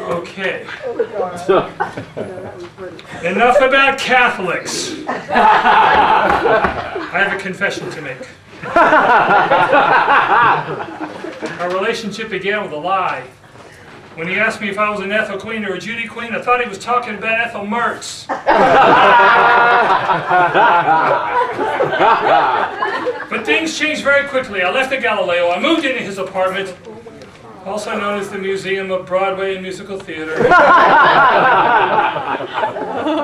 Okay. Enough about Catholics. I have a confession to make. Our relationship began with a lie. When he asked me if I was an Ethel Queen or a Judy Queen, I thought he was talking about Ethel Mertz. But things changed very quickly. I left the Galileo. I moved into his apartment, also known as the Museum of Broadway and Musical Theater,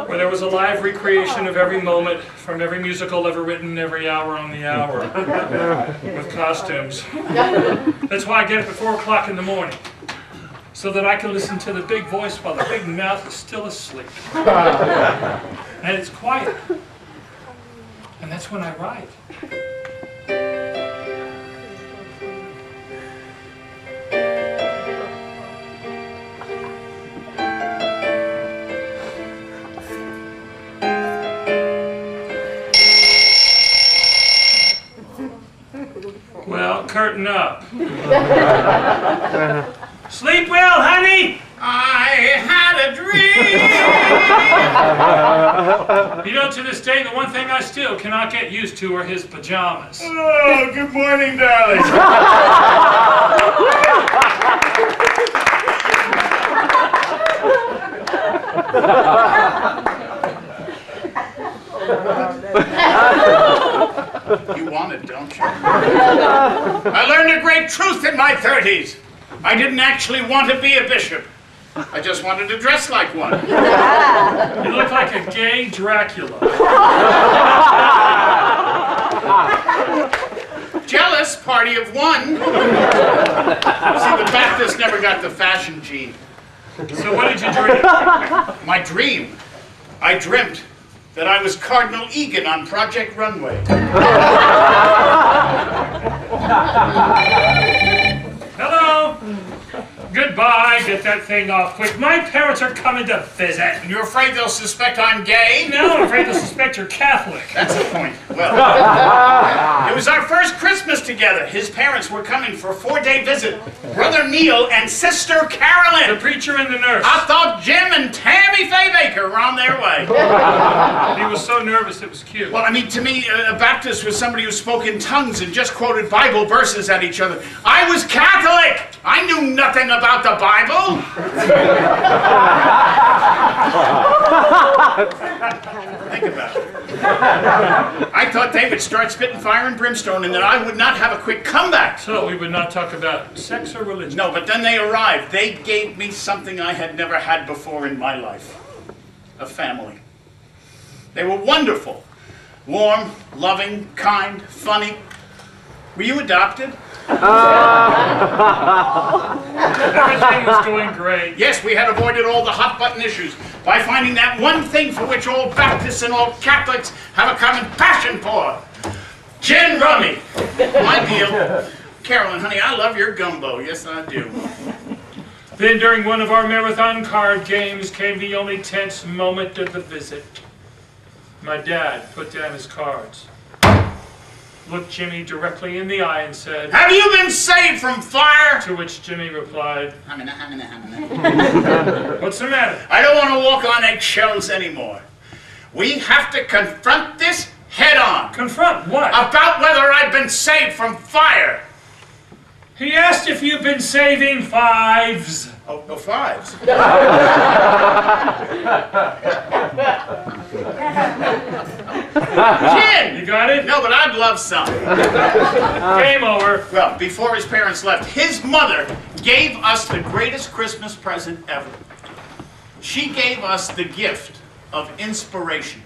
where there was a live recreation of every moment from every musical ever written, every hour on the hour, with costumes. That's why I get up at 4 o'clock in the morning, so that I can listen to the big voice while the big mouth is still asleep. And it's quiet. And that's when I write. Well, curtain up. Sleep well, honey! I had a dream! You know, to this day, the one thing I still cannot get used to are his pajamas. Oh, good morning, darling. You want it, don't you? I learned a great truth in my 30s. I didn't actually want to be a bishop. I just wanted to dress like one. You look like a gay Dracula. Jealous, party of one. See, the Baptist never got the fashion gene. So what did you dream? My dream? I dreamt that I was Cardinal Egan on Project Runway. Hello. Goodbye. Get that thing off quick. My parents are coming to visit. And you're afraid they'll suspect I'm gay? No, I'm afraid they'll suspect you're Catholic. That's the point. Well, it was our first Christmas together. His parents were coming for a 4-day visit. Brother Neil and Sister Carolyn. The preacher and the nurse. I thought Jim and Tammy Faye Baker were on their way. He was so nervous it was cute. Well, I mean, to me, a Baptist was somebody who spoke in tongues and just quoted Bible verses at each other. I was Catholic. I knew nothing about the Bible. Think about it. I thought they would start spitting fire and brimstone and that I would not have a quick comeback. So we would not talk about sex or religion. No, but then they arrived. They gave me something I had never had before in my life. A family. They were wonderful. Warm, loving, kind, funny. Were you adopted? Everything was going great. Yes, we had avoided all the hot-button issues by finding that one thing for which all Baptists and all Catholics have a common passion for. Gin rummy. My deal. Carolyn, honey, I love your gumbo. Yes, I do. Then during one of our marathon card games came the only tense moment of the visit. My dad put down his cards, looked Jimmy directly in the eye and said, "Have you been saved from fire?" To which Jimmy replied, Hamina. "What's the matter?" I don't want to walk on eggshells anymore. We have to confront this head on. Confront what? About whether I've been saved from fire. He asked if you've been saving fives. Oh, no fives. Gin! You got it? No, but I'd love some. Game over. Well, before his parents left, his mother gave us the greatest Christmas present ever. She gave us the gift of inspiration.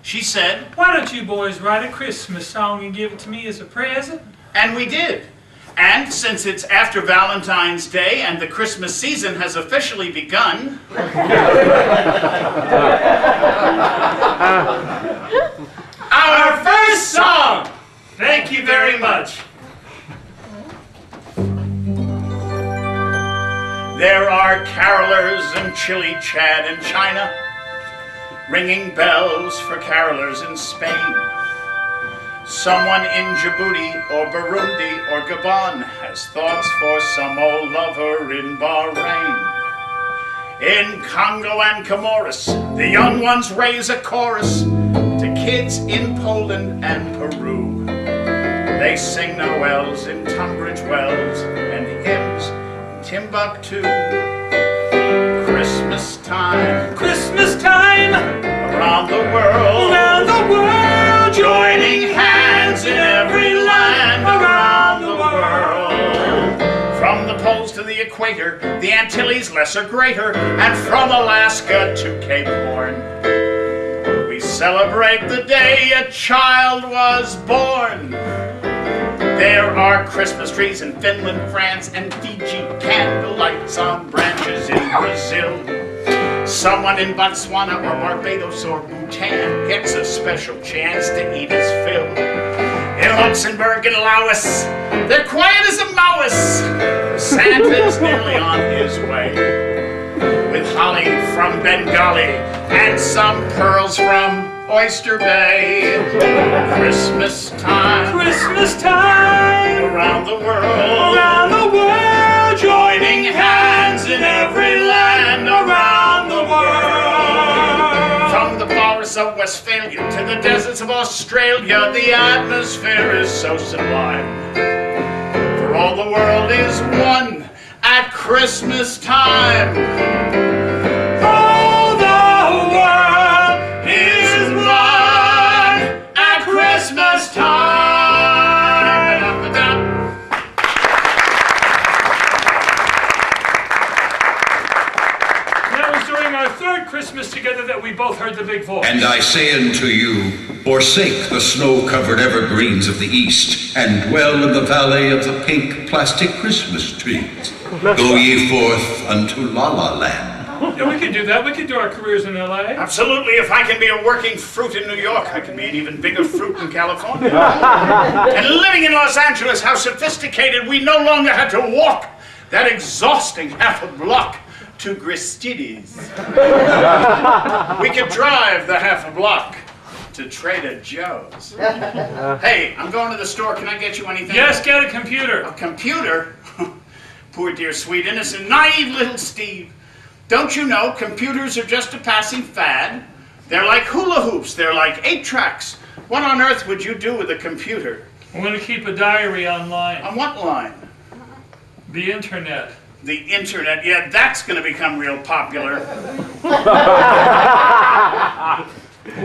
She said, "Why don't you boys write a Christmas song and give it to me as a present?" and we did. And since it's after Valentine's Day and the Christmas season has officially begun, our first song! Thank you very much. There are carolers in Chile, Chad, and China, ringing bells for carolers in Spain. Someone in Djibouti or Burundi or Gabon has thoughts for some old lover in Bahrain. In Congo and Comoros, the young ones raise a chorus to kids in Poland and Peru. They sing Noels in Tunbridge Wells and hymns in Timbuktu. Christmas time, Christmas time, around the world, joining hands in every land around the world. From the poles to the equator, the Antilles lesser greater, and from Alaska to Cape Horn, we celebrate the day a child was born. There are Christmas trees in Finland, France, and Fiji, candlelights on branches in Brazil. Someone in Botswana or Barbados or Bhutan gets a special chance to eat his fill. In Luxembourg and Laos, they're quiet as a mouse. Santa's nearly on his way, with holly from Bengali and some pearls from Oyster Bay. Christmas time, around the world, joining hands in every land around the world. From the forests of Westphalia to the deserts of Australia, the atmosphere is so sublime. For all the world is one at Christmas time. All the world is one at Christmas time. That was during our third Christmas together that we both heard the big voice. And I say unto you, forsake the snow-covered evergreens of the east, and dwell in the valley of the pink plastic Christmas trees. Go ye forth unto La La Land. Yeah, we could do that. We could do our careers in L.A. Absolutely. If I can be a working fruit in New York, I can be an even bigger fruit in California. And living in Los Angeles, how sophisticated, we no longer had to walk that exhausting half a block to Gristides. We could drive the half a block to Trader Joe's. Hey, I'm going to the store. Can I get you anything? Yes, get a computer. A computer? Poor dear, sweet, innocent, naive little Steve. Don't you know computers are just a passing fad? They're like hula hoops. They're like 8-tracks. What on earth would you do with a computer? I'm going to keep a diary online. On what line? The internet. The internet. Yeah, that's going to become real popular. Well,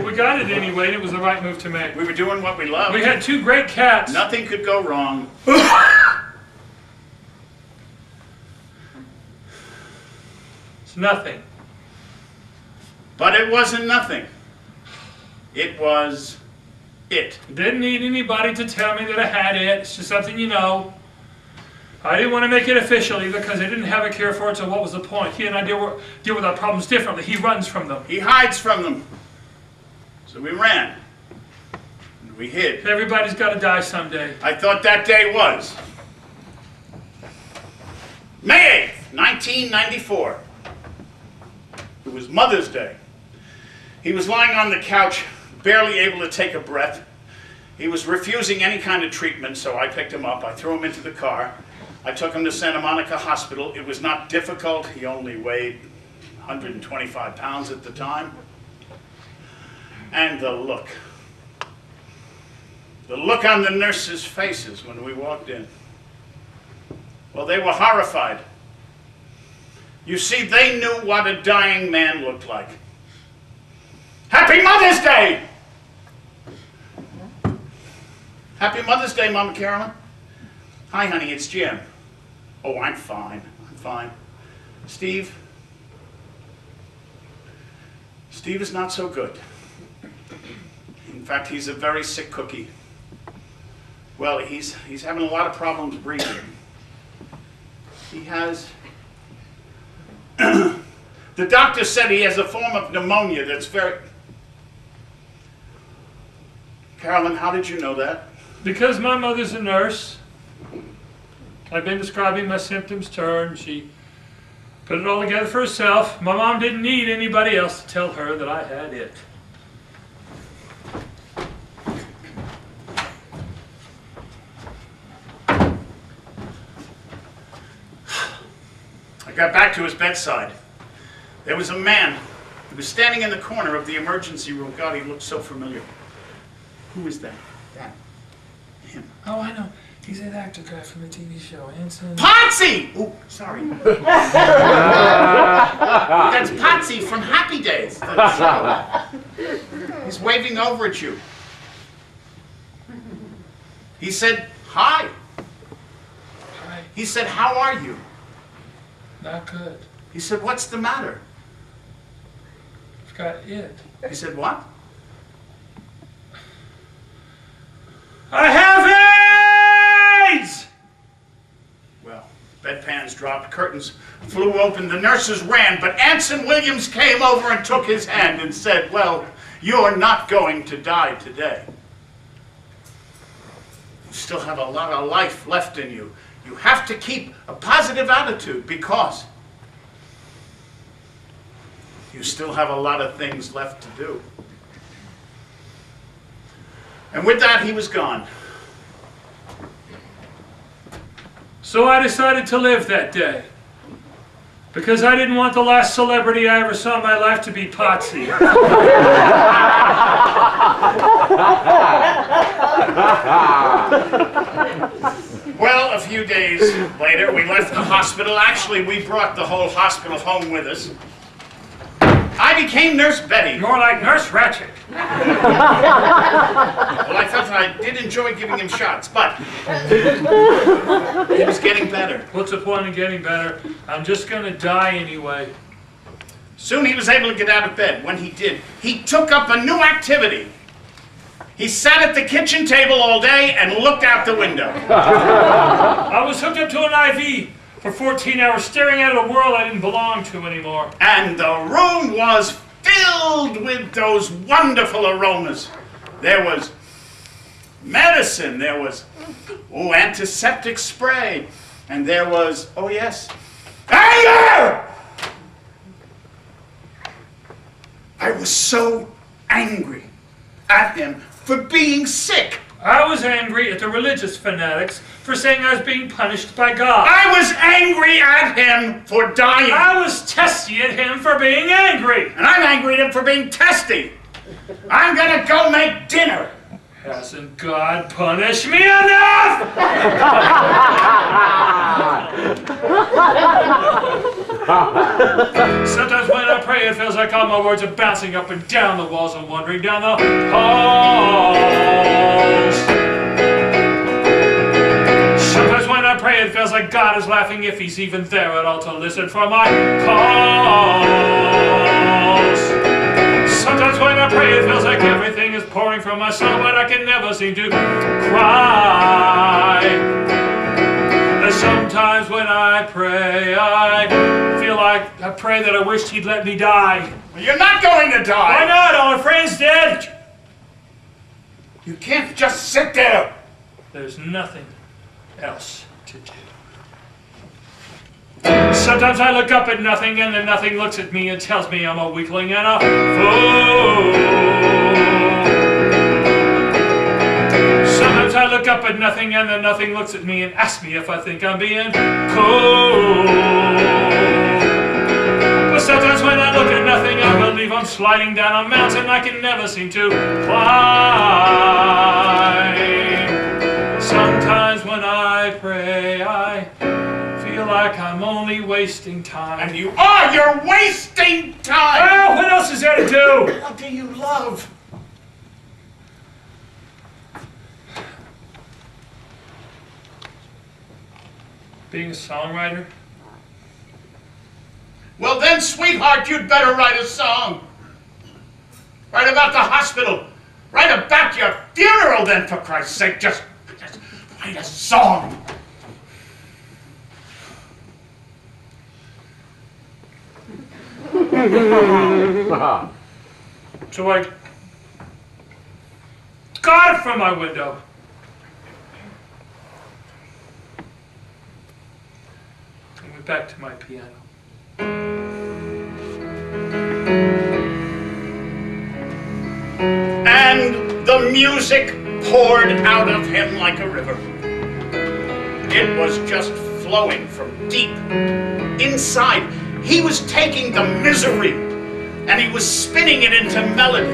we got it anyway, and it was the right move to make. We were doing what we loved. We had 2 great cats. Nothing could go wrong. It's nothing. But it wasn't nothing. It was it. Didn't need anybody to tell me that I had it. It's just something you know. I didn't want to make it official either because I didn't have a cure for it, so what was the point? He and I deal with our problems differently. He runs from them. He hides from them. So we ran. And we hid. Everybody's got to die someday. I thought that day was May 8th, 1994. It was Mother's Day. He was lying on the couch, barely able to take a breath. He was refusing any kind of treatment, so I picked him up. I threw him into the car. I took him to Santa Monica Hospital. It was not difficult. He only weighed 125 pounds at the time. And the look on the nurses' faces when we walked in. Well, they were horrified. You see, they knew what a dying man looked like. Happy Mother's Day! Happy Mother's Day, Mama Carolyn. Hi, honey, it's Jim. Oh, I'm fine. I'm fine. Steve? Steve is not so good. In fact, he's a very sick cookie. Well, he's having a lot of problems breathing. He has... The doctor said he has a form of pneumonia that's very... Carolyn, how did you know that? Because my mother's a nurse. I've been describing my symptoms to her, and she put it all together for herself. My mom didn't need anybody else to tell her that I had it. got back to his bedside. There was a man. He was standing in the corner of the emergency room. God, he looked so familiar. Who is that? That. Him. Oh, I know. He's that actor guy from the TV show, Anson. Potsy! Oh, sorry. That's Potsy from Happy Days. The show. He's waving over at you. He said, hi. Hi. He said, how are you? Not good. He said, what's the matter? I've got it. He said, what? I have AIDS! Well, bedpans dropped, curtains flew open, the nurses ran, but Anson Williams came over and took his hand and said, well, you're not going to die today. You still have a lot of life left in you. You have to keep a positive attitude because you still have a lot of things left to do. And with that, he was gone. So I decided to live that day. Because I didn't want the last celebrity I ever saw in my life to be Potsy. Well, a few days later, we left the hospital. Actually, we brought the whole hospital home with us. I became Nurse Betty. More like Nurse Ratchet. Well, I thought I did enjoy giving him shots, but he was getting better. What's the point of getting better? I'm just gonna die anyway. Soon he was able to get out of bed. When he did, he took up a new activity. He sat at the kitchen table all day and looked out the window. I was hooked up to an IV for 14 hours, staring at a world I didn't belong to anymore. And the room was filled with those wonderful aromas. There was medicine, there was antiseptic spray, and there was, oh yes, anger! I was so angry at him for being sick. I was angry at the religious fanatics for saying I was being punished by God. I was angry at him for dying. I was testy at him for being angry. And I'm angry at him for being testy. I'm gonna go make dinner. Hasn't God punished me enough? Sometimes when I pray, it feels like all my words are bouncing up and down the walls and wandering down the halls. Sometimes when I pray, it feels like God is laughing if he's even there at all to listen for my calls. Sometimes when I pray, it feels like everything is pouring from my soul, but I can never seem to cry. And sometimes when I pray, I feel like I pray that I wished he'd let me die. Well, you're not going to die. Why not? All my friends dead. You can't just sit there. There's nothing else to do. Sometimes I look up at nothing and then nothing looks at me and tells me I'm a weakling and a fool. Sometimes I look up at nothing and then nothing looks at me and asks me if I think I'm being cool. But sometimes when I look at nothing I believe I'm sliding down a mountain I can never seem to climb. Sometimes when I pray I feel like I'm only wasting time. And you are! You're wasting time! Well, what else is there to do? What do you love? Being a songwriter? Well then, sweetheart, you'd better write a song. Write about the hospital. Write about your funeral then, for Christ's sake. Just write a song. So I got it from my window. I went back to my piano. And the music poured out of him like a river. It was just flowing from deep inside. He was taking the misery and he was spinning it into melody.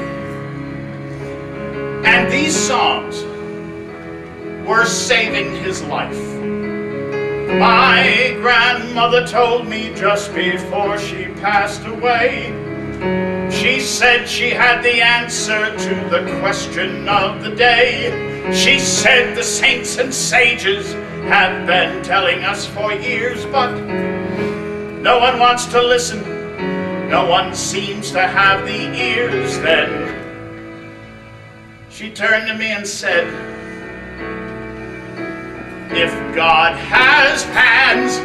And these songs were saving his life. My grandmother told me just before she passed away, she said she had the answer to the question of the day. She said the saints and sages have been telling us for years, but no one wants to listen. No one seems to have the ears. Then she turned to me and said, if God has hands,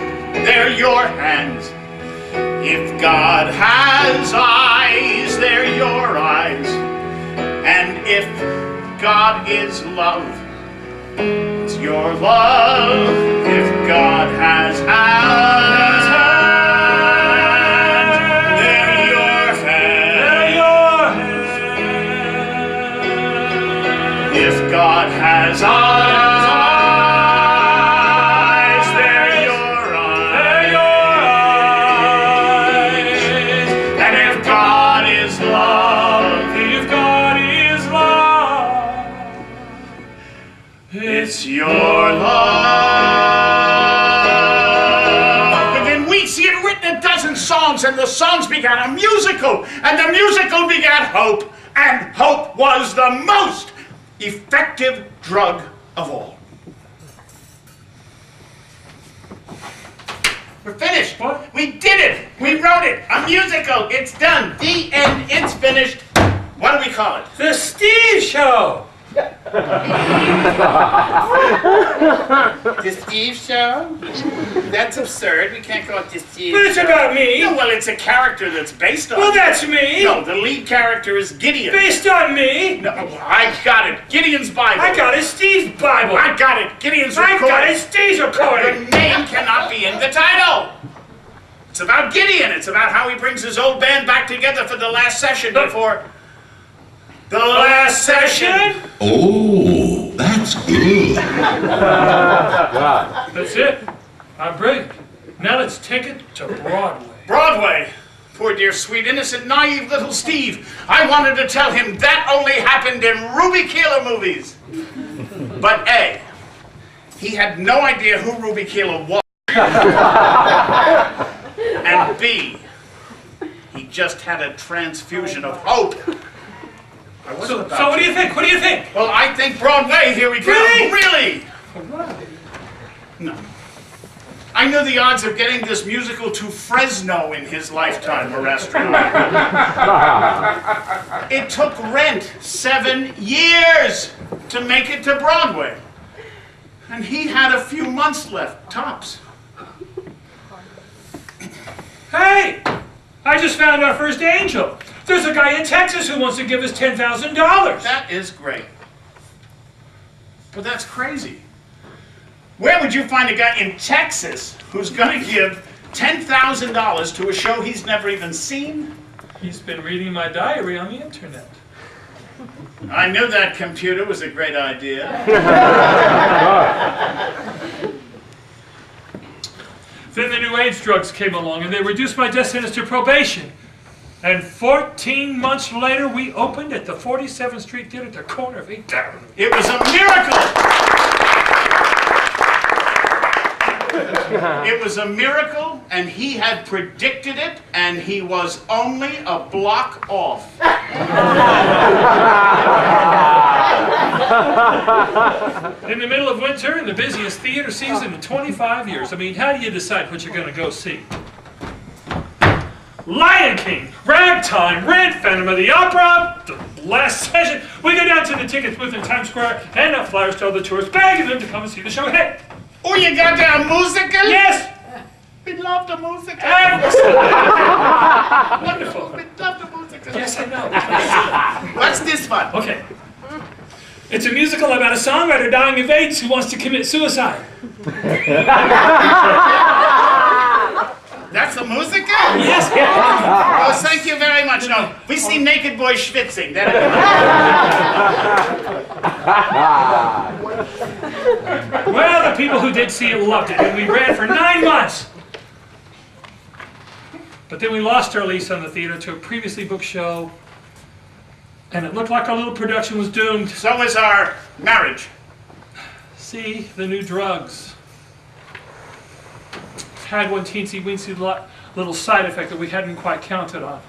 they're your hands. If God has eyes, they're your eyes. And if God is love, it's your love. If God has hands, they're your hands. If God has eyes, it's your love. Within weeks, he had written a dozen songs, and the songs began a musical, and the musical began hope, and hope was the most effective drug of all. We're finished. What? We did it. We wrote it. A musical. It's done. The end. It's finished. What do we call it? The Steve Show! The Steve Show? That's absurd. We can't call it the Steve But it's Show. about me! No, well, it's a character that's based on... Well, that's me! No, the lead character is Gideon. Based on me! No, I got it. Gideon's Bible. I got it, Steve's Bible! I got it. Gideon's I recording. got it, Steve's Your recording! name cannot be in the title. It's about Gideon. It's about how he brings his old band back together for the last session before... The last session? Oh, that's good. That's it. I'm brilliant. Now let's take it to Broadway. Broadway. Poor dear, sweet, innocent, naive little Steve. I wanted to tell him that only happened in Ruby Keeler movies. But A, he had no idea who Ruby Keeler was. And B, he just had a transfusion of hope. So what do you think? What do you think? Well, I think Broadway, here we go. Really? Really? No. I knew the odds of getting this musical to Fresno in his lifetime were astronomical. It took Rent 7 years to make it to Broadway. And he had a few months left, tops. Hey! I just found our first angel. There's a guy in Texas who wants to give us $10,000. That is great. But that's crazy. Where would you find a guy in Texas who's going to give $10,000 to a show he's never even seen? He's been reading my diary on the internet. I knew that computer was a great idea. Then the new age drugs came along and they reduced my death sentence to probation. And 14 months later, we opened at the 47th Street Theater at the corner of 8th Avenue. It was a miracle! It was a miracle, and he had predicted it, and he was only a block off. In the middle of winter, in the busiest theater season in 25 years. I mean, how do you decide what you're going to go see? Lion King, Ragtime, Red Phantom of the Opera, the last session. We go down to the ticket booth in Times Square, hand out flyers to all the tourists, begging them to come and see the show. Hey! Oh, you got a musical? Yes! We love the musical. Excellent! Wonderful. We love the musical. Yes, I know. What's this one? Okay. It's a musical about a songwriter dying of AIDS who wants to commit suicide. That's the music? Yes. Oh, thank you very much. No, we see naked boys schwitzing. Well, the people who did see it loved it, and we ran for 9 months. But then we lost our lease on the theater to a previously booked show, and it looked like our little production was doomed. So was our marriage. See, the new drugs had one teensy-weensy little side effect that we hadn't quite counted on.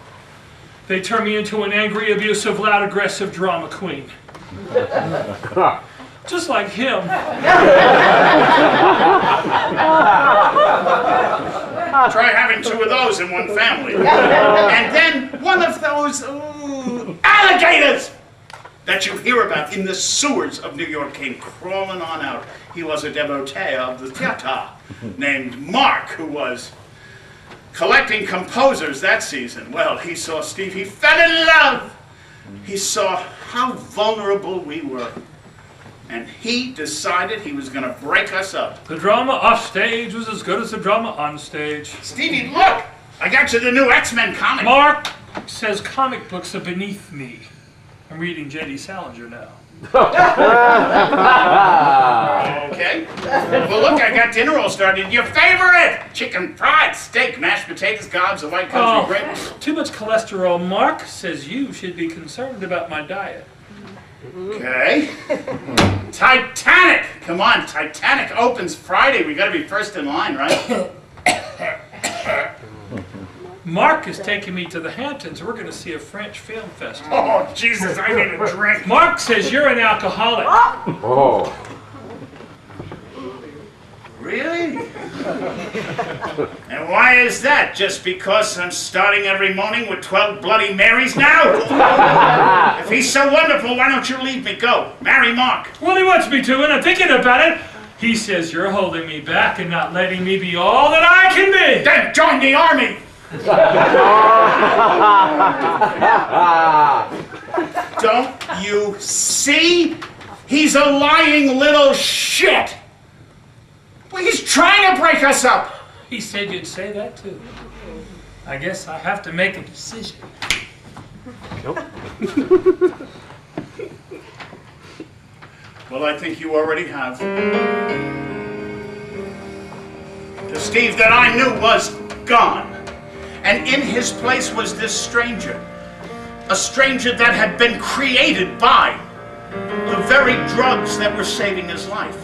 They turned me into an angry, abusive, loud, aggressive drama queen. Just like him. Try having 2 of those in one family. And then one of those alligators that you hear about in the sewers of New York came crawling on out. He was a devotee of the theater named Mark, who was collecting composers that season. Well, he saw Steve, he fell in love. He saw how vulnerable we were. And he decided he was going to break us up. The drama off stage was as good as the drama on stage. Stevie, look! I got you the new X-Men comic. Mark says comic books are beneath me. I'm reading J.D. Salinger now. Okay. Well, look, I got dinner all started. Your favorite! Chicken fried steak, mashed potatoes, gobs of white country grape. Too much cholesterol. Mark says you should be concerned about my diet. Okay. Titanic! Come on, Titanic opens Friday. We gotta be first in line, right? Mark is taking me to the Hamptons. We're going to see a French film festival. Oh, Jesus, I need a drink. Mark says you're an alcoholic. Oh. Really? And why is that? Just because I'm starting every morning with 12 Bloody Marys now? If he's so wonderful, why don't you leave me? Go. Marry Mark. Well, he wants me to, and I'm thinking about it. He says you're holding me back and not letting me be all that I can be. Then join the army. Don't you see? He's a lying little shit. Well, he's trying to break us up. He said you'd say that too. I guess I have to make a decision. Well, I think you already have. The Steve that I knew was gone. And in his place was this stranger. A stranger that had been created by the very drugs that were saving his life.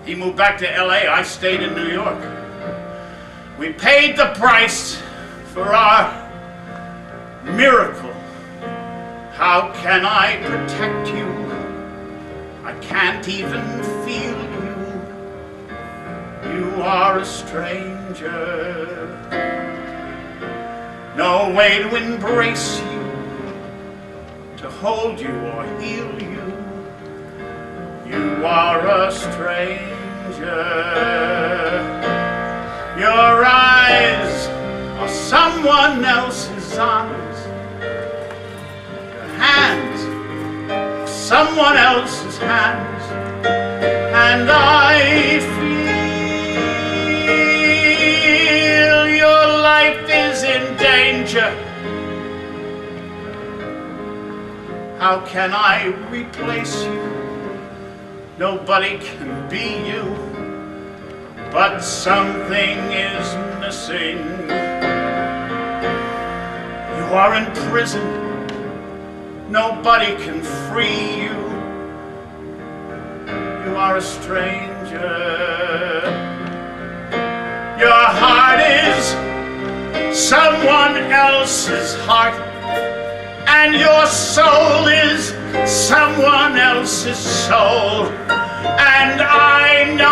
He moved back to LA, I stayed in New York. We paid the price for our miracle. How can I protect you? I can't even feel you. You are a stranger. No way to embrace you, to hold you or heal you. You are a stranger. Your eyes are someone else's eyes. Your hands are someone else's hands. And I feel your life is in danger. How can I replace you? Nobody can be you, but something is missing. You are in prison. Nobody can free you. You are a stranger. Your heart is someone else's heart, and your soul is someone else's soul. And I know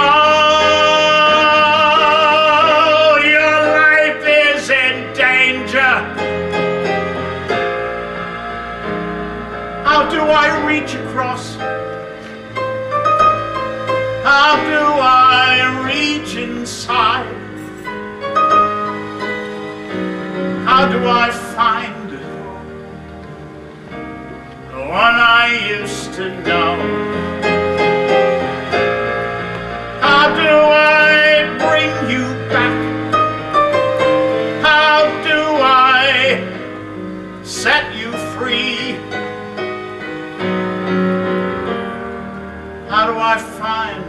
your life is in danger. How do I reach across? How do I reach inside? How do I find the one I used to know? How do I bring you do I find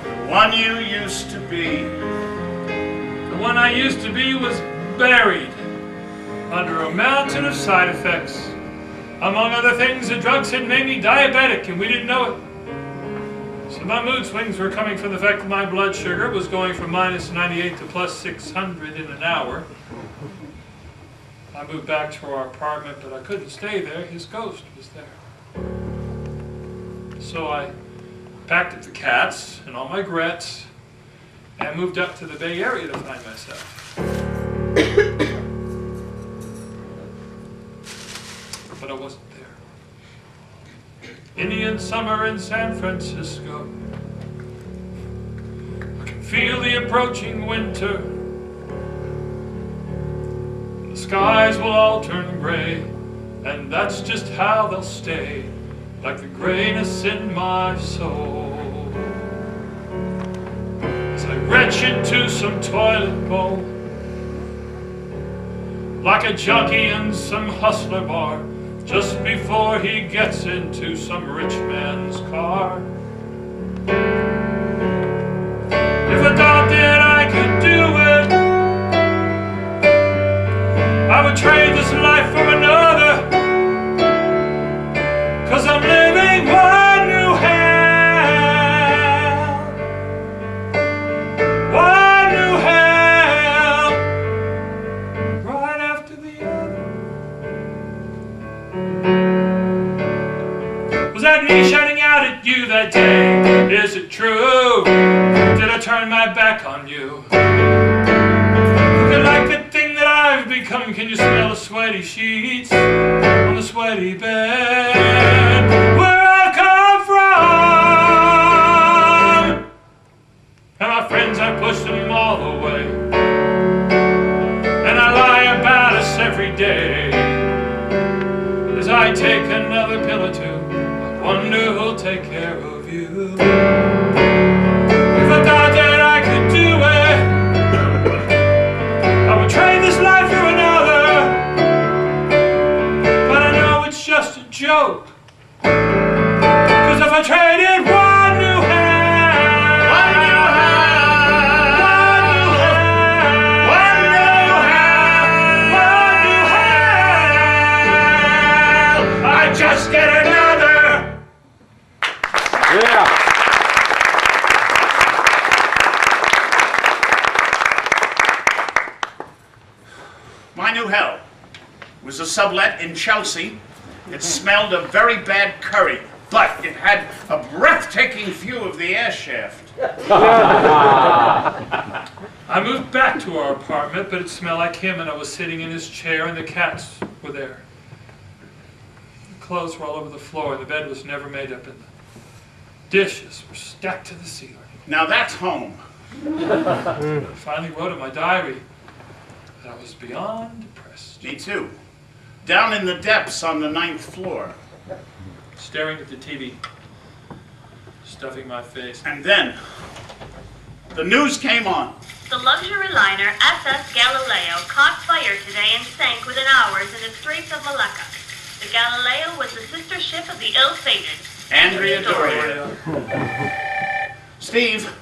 the one you used to be? The one I used to be was buried under a mountain of side effects. Among other things, the drugs had made me diabetic and we didn't know it. So my mood swings were coming from the fact that my blood sugar was going from -98 to +600 in an hour. I moved back to our apartment, but I couldn't stay there. His ghost was there. So I packed up the cats and all my regrets and moved up to the Bay Area to find myself. But I wasn't there. Indian summer in San Francisco. I can feel the approaching winter. The skies will all turn gray, and that's just how they'll stay, like the grayness in my soul. As I retch into some toilet bowl, like a junkie in some hustler bar, just before he gets into some rich man's car. If I thought that I could do it, I would trade this life for another, 'cause I'm living one new hell, one new hell, right after the other. Was that me shouting out at you that day? Is it true? Did I turn my back on you? Looking like the thing that I've become. Can you smell the sweaty sheets on the sweaty bed where I come from? And my friends, I push them all away, and I lie about us every day. As I take another pill or two, I wonder who'll take care of you. If I thought that I could do it, I would trade this life for another. But I know it's just a joke, 'cause if I traded one new hand, One new hand, one new hand, one new hand, one new hand, I just get another. Yeah. My New Hell was a sublet in Chelsea. It smelled of very bad curry, but it had a breathtaking view of the air shaft. I moved back to our apartment, but it smelled like him, and I was sitting in his chair, and the cats were there. The clothes were all over the floor, and the bed was never made up, and the dishes were stacked to the ceiling. Now that's home. I finally wrote in my diary that I was beyond depressed, Me too. Down in the depths on the 9th floor. staring at the TV, stuffing my face. And then, the news came on. The luxury liner SS Galileo caught fire today and sank within hours in the Straits of Malacca. The Galileo was the sister ship of the ill-fated Andrea Doria. Steve,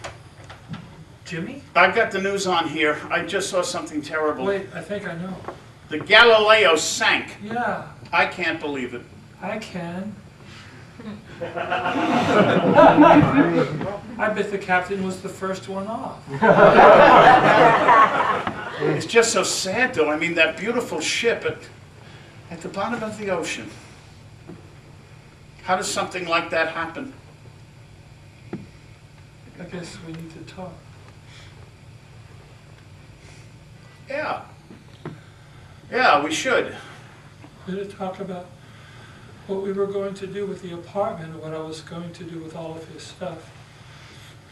Jimmy? I've got the news on here. I just saw something terrible. Wait, I think I know. The Galileo sank. Yeah, I can't believe it. I can. I bet the captain was the first one off. It's just so sad, though. I mean, that beautiful ship at the bottom of the ocean. How does something like that happen? I guess we need to talk. Yeah. Yeah, we should. We need to talk about what we were going to do with the apartment and what I was going to do with all of his stuff.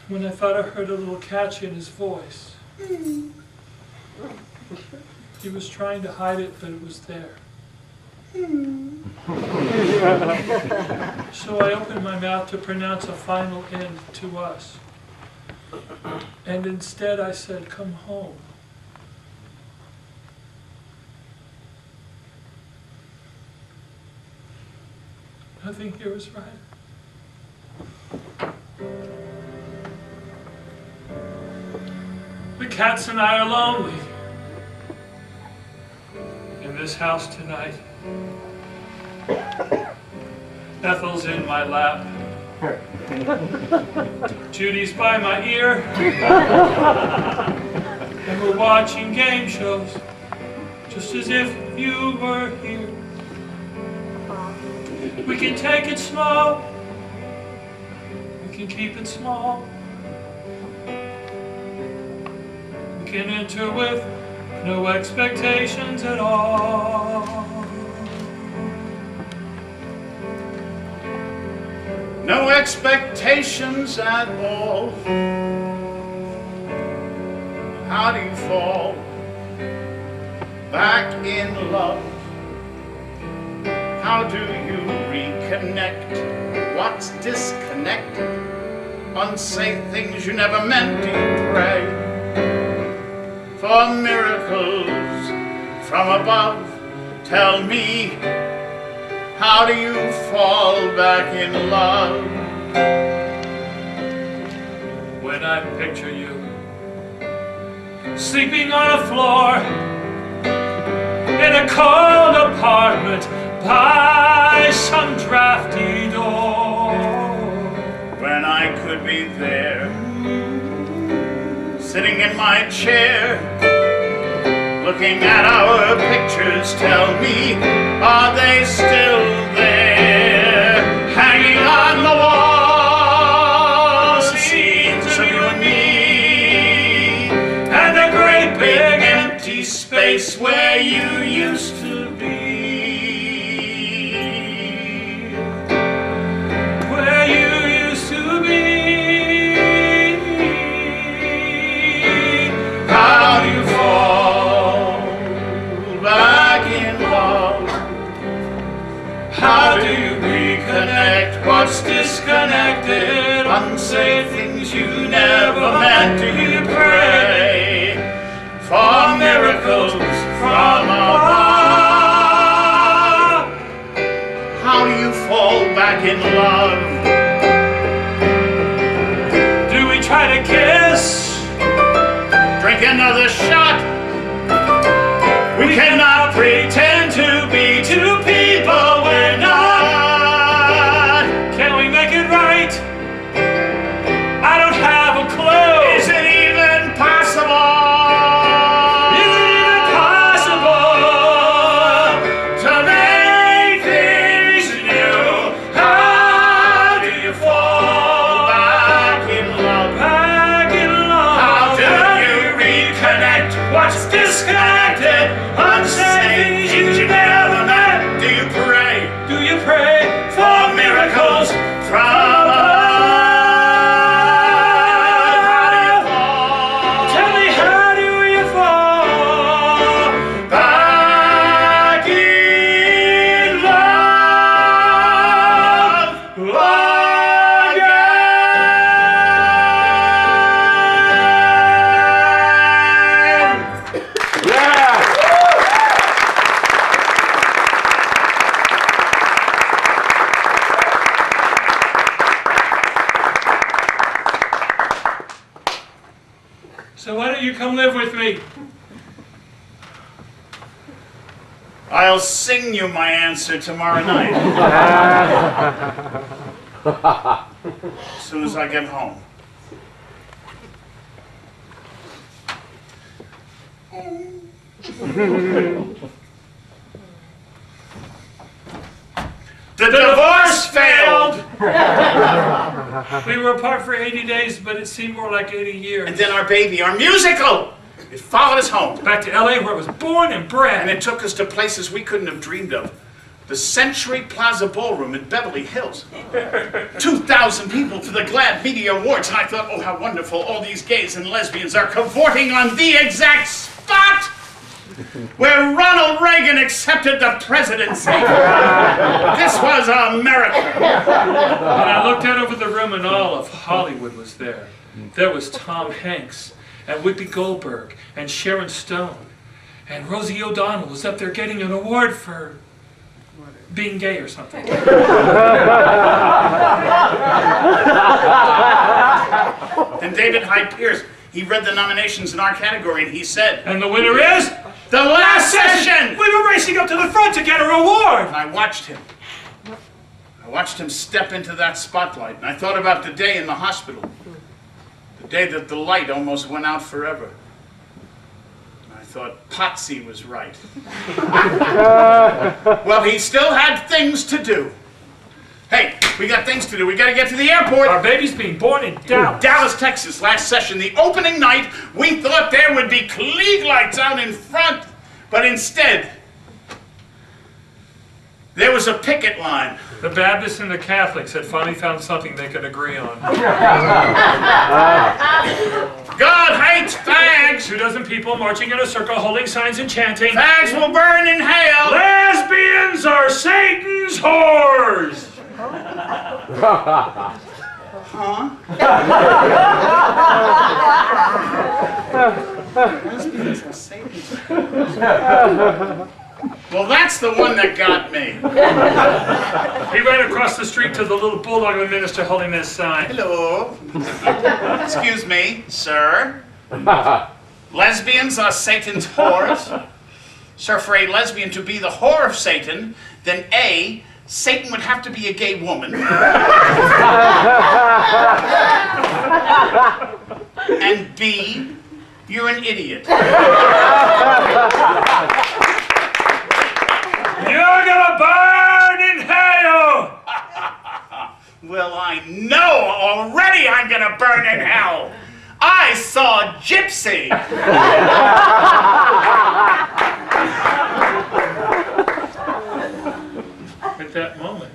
When I thought I heard a little catch in his voice. He was trying to hide it, but it was there. So I opened my mouth to pronounce a final end to us. And instead I said, "Come home." I think he was right. cats and I are lonely in this house tonight. Ethel's in my lap. Judy's by my ear. And we're watching game shows, just as if you were here. We can take it slow. We can keep it small. We can enter with no expectations at all. No expectations at all. How do you fall back in love? How do you reconnect what's disconnected? Unsay things you never meant, do you pray for miracles from above? Tell me, how do you fall back in love? When I picture you sleeping on a floor in a cold apartment by some drafty door. When I could be there, sitting in my chair, looking at our pictures, tell me, are they still there? Hanging on the wall, scenes of you and me, and a great big empty space where you used to be. Where you used to be. How do you fall back in love? How do you reconnect what's disconnected? Unsay things you never meant. Do you pray for miracles from above? How do you fall back in love? Do we try to kiss? Drink another shot? We cannot pretend to be two people we're not. Can we make it right? I don't have a clue. Is it even possible? Is it even possible to make things new? How do you fall back in love? Back in love. How do you reconnect what's disconnected? Unsay things you never meant. Do you pray? Do you pray for miracles from above? Tell me, how do you fall back in love again? So why don't you come live with me? I'll sing you my answer tomorrow night. As soon as I get home. The divorce failed! We were apart for 80 days, but it seemed more like 80 years. And then our baby, our musical, it followed us home. Back to LA where I was born and bred. And it took us to places we couldn't have dreamed of. The Century Plaza Ballroom in Beverly Hills. 2,000 people to the Glad Media Awards. And I thought, oh, how wonderful. All these gays and lesbians are cavorting on the exact spot where Ronald Reagan accepted the presidency. This was America. And I looked out over the room and all of Hollywood was there. There was Tom Hanks and Whoopi Goldberg and Sharon Stone. And Rosie O'Donnell was up there getting an award for being gay or something. And David Hyde Pierce, He read the nominations in our category and he said, And the winner is? "The last session!" We were racing up to the front to get a reward! And I watched him. I watched him step into that spotlight, and I thought about the day in the hospital. The day that the light almost went out forever. And I thought, Potsy was right. Well, he still had things to do. Hey, we got things to do. We gotta get to the airport. Our baby's being born in Dallas. Dallas, Texas, last session, the opening night, we thought there would be Klieg lights out in front, but instead, there was a picket line. The Baptists and the Catholics had finally found something they could agree on. God hates fags! 2 dozen people marching in a circle, holding signs and chanting, Fags will burn in hell! Lesbians are Satan's whores! Huh? Lesbians are Satan's whores. Well, that's the one that got me. He ran across the street to the little bulldog of a minister holding this sign. Hello. Excuse me, sir. Lesbians are Satan's whores. Sir, for a lesbian to be the whore of Satan, then A, Satan would have to be a gay woman. And B, you're an idiot. You're gonna burn in hell! Well, I know already I'm gonna burn in hell. I saw Gypsy. At that moment,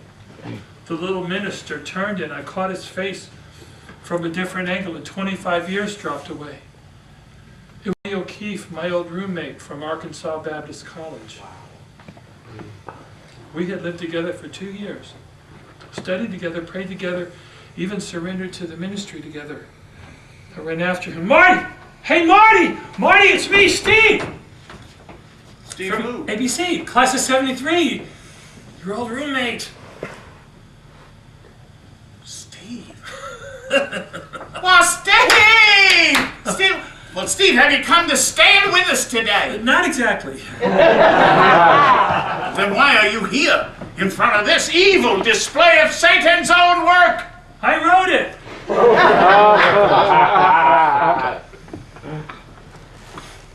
the little minister turned and I caught his face from a different angle and 25 years dropped away. It was Lee O'Keefe, my old roommate from Arkansas Baptist College. We had lived together for 2 years, studied together, prayed together, even surrendered to the ministry together. I ran after him. Marty! Hey, Marty! Marty, it's me, Steve! Steve From who? ABC, class of 73. Your old roommate. Steve. Well, Steve! Steve! Well, Steve, have you come to stand with us today? Not exactly. Then why are you here, in front of this evil display of Satan's own work? I wrote it.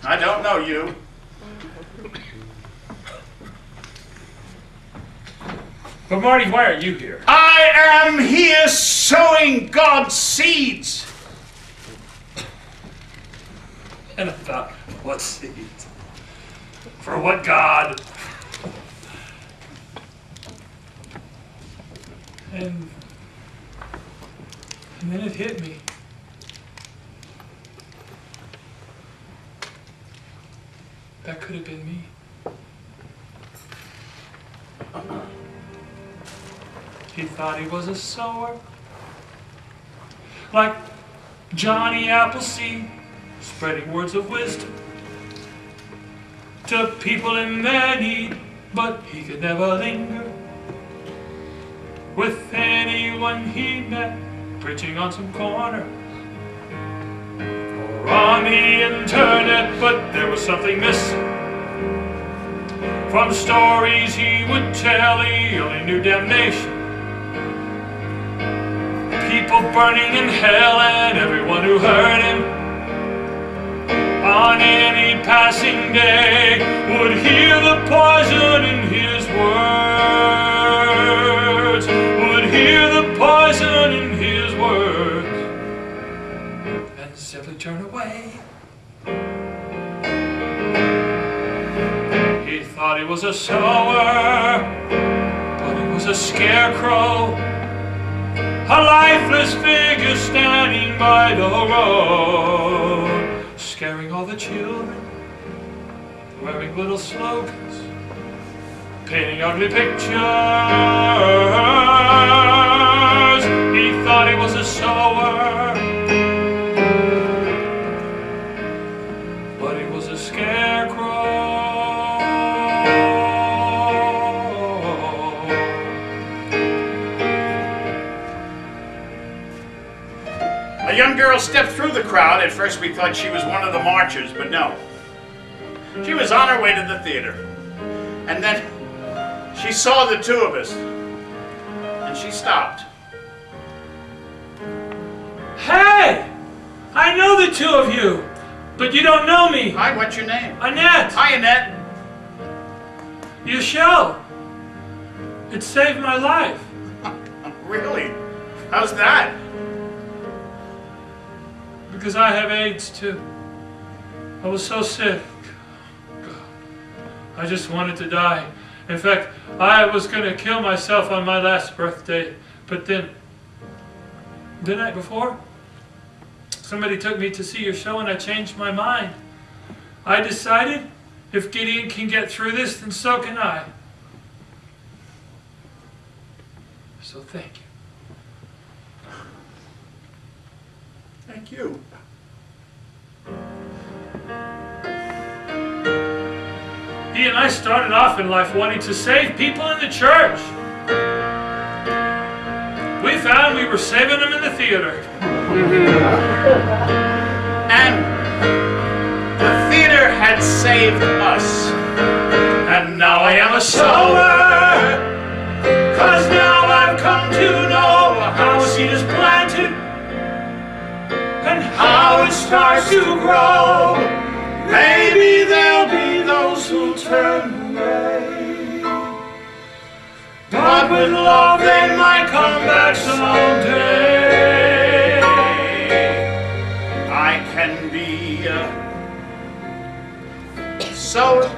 I don't know you. But Marty, why are you here? I am here sowing God's seeds. And I thought, what seeds? For what God? And then it hit me. That could have been me. He thought he was a sower, like Johnny Appleseed, spreading words of wisdom to people in their need, but he could never linger with anyone he met, preaching on some corner or on the internet. But there was something missing from stories he would tell. He only knew damnation, people burning in hell, and everyone who heard him on any passing day would hear the poison in his words, would hear the poison in his words, and simply turn away. He thought he was a sower, but he was a scarecrow, a lifeless figure standing by the road, scaring all the children, wearing little slogans, painting ugly pictures. He thought he was a sower, but he was a scarecrow. A young girl stepped through the crowd. At first we thought she was one of the marchers, but no. She was on her way to the theater. And then she saw the two of us. And she stopped. Hey! I know the two of you, but you don't know me. Hi, what's your name? Annette! Hi, Annette. Your show. It saved my life. Really? How's that? Because I have AIDS too. I was so sick. I just wanted to die. In fact, I was going to kill myself on my last birthday. But then, the night before, somebody took me to see your show and I changed my mind. I decided if Gideon can get through this, then so can I. So thank you. Thank you. He and I started off in life wanting to save people in the church. We found we were saving them in the theater. And the theater had saved us. And now I am a sower, 'cause now I've come to know how a seed is planted and how it starts to grow. Maybe there'll be those who turn away, but with love they might come back someday. I can be a sower,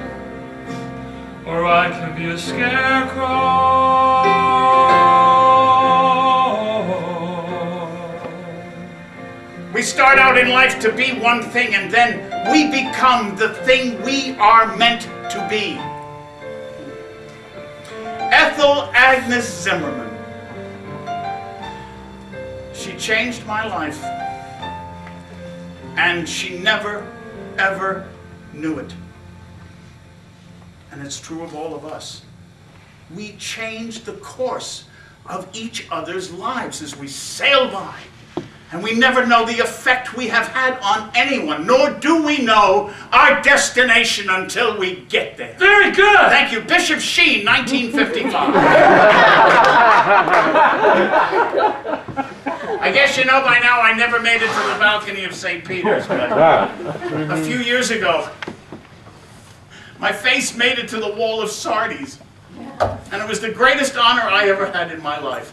or I can be a scarecrow. We start out in life to be one thing, and then we become the thing we are meant to be. Ethel Agnes Zimmerman. She changed my life, and she never, ever knew it. And it's true of all of us. We changed the course of each other's lives as we sail by. And we never know the effect we have had on anyone, nor do we know our destination until we get there. Very good! Thank you. Bishop Sheen, 1955. I guess you know by now I never made it to the balcony of St. Peter's, but a few years ago, my face made it to the wall of Sardes. And it was the greatest honor I ever had in my life.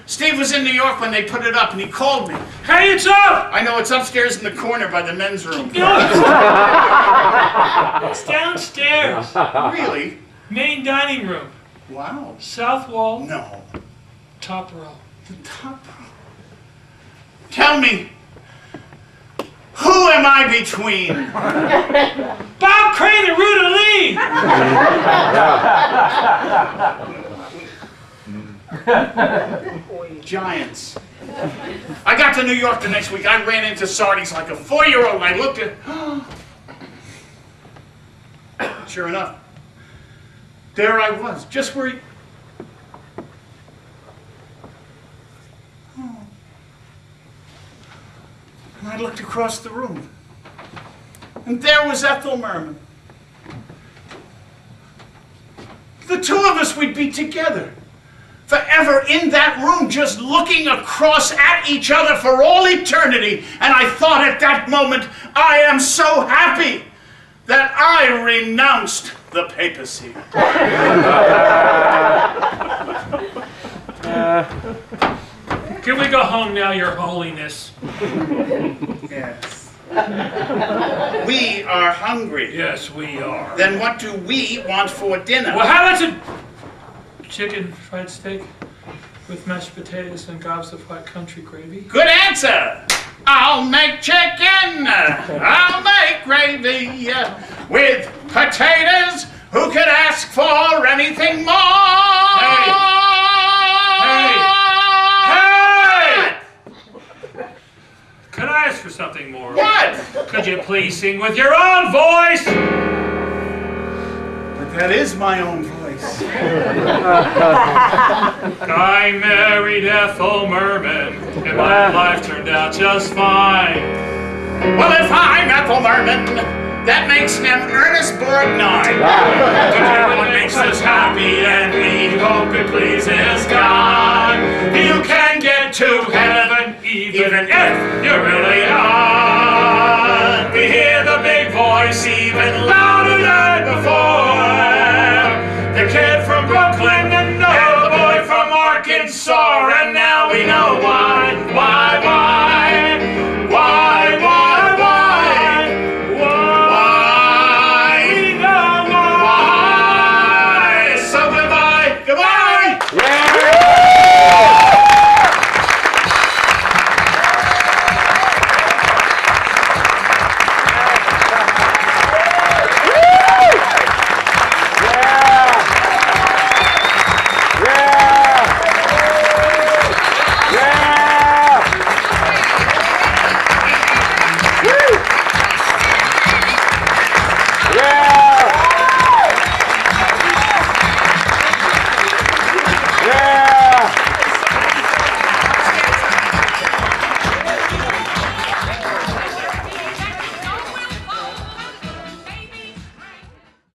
Steve was in New York when they put it up, and he called me. Hey, it's up! I know, it's upstairs in the corner by the men's room. It's downstairs. Really? Main dining room. Wow. South wall, No. top row. The top row. Tell me, who am I between? Bob Crane and Ruta Lee! Giants. I got to New York the next week. I ran into Sardes like a 4-year-old. I looked at... Sure enough, there I was, just where he... And I looked across the room, and there was Ethel Merman. The two of us, we'd be together. Forever in that room, just looking across at each other for all eternity. And I thought at that moment, I am so happy that I renounced the papacy. Can we go home now, Your Holiness? Yes. We are hungry. Yes, we are. Then what do we want for dinner? Well, how about some chicken fried steak with mashed potatoes and gobs of white country gravy? Good answer. I'll make chicken. I'll make gravy with potatoes. Who could ask for anything more? Hey! Could I ask for something more? What? Could you please sing with your own voice? But that is my own voice. I married Ethel Merman. and my life turned out just fine. Well, if I'm Ethel Merman, that makes him Ernest Borgnine. What makes us happy, and we hope it pleases God. You can get to heaven even if you're really on. We hear the big voice even louder.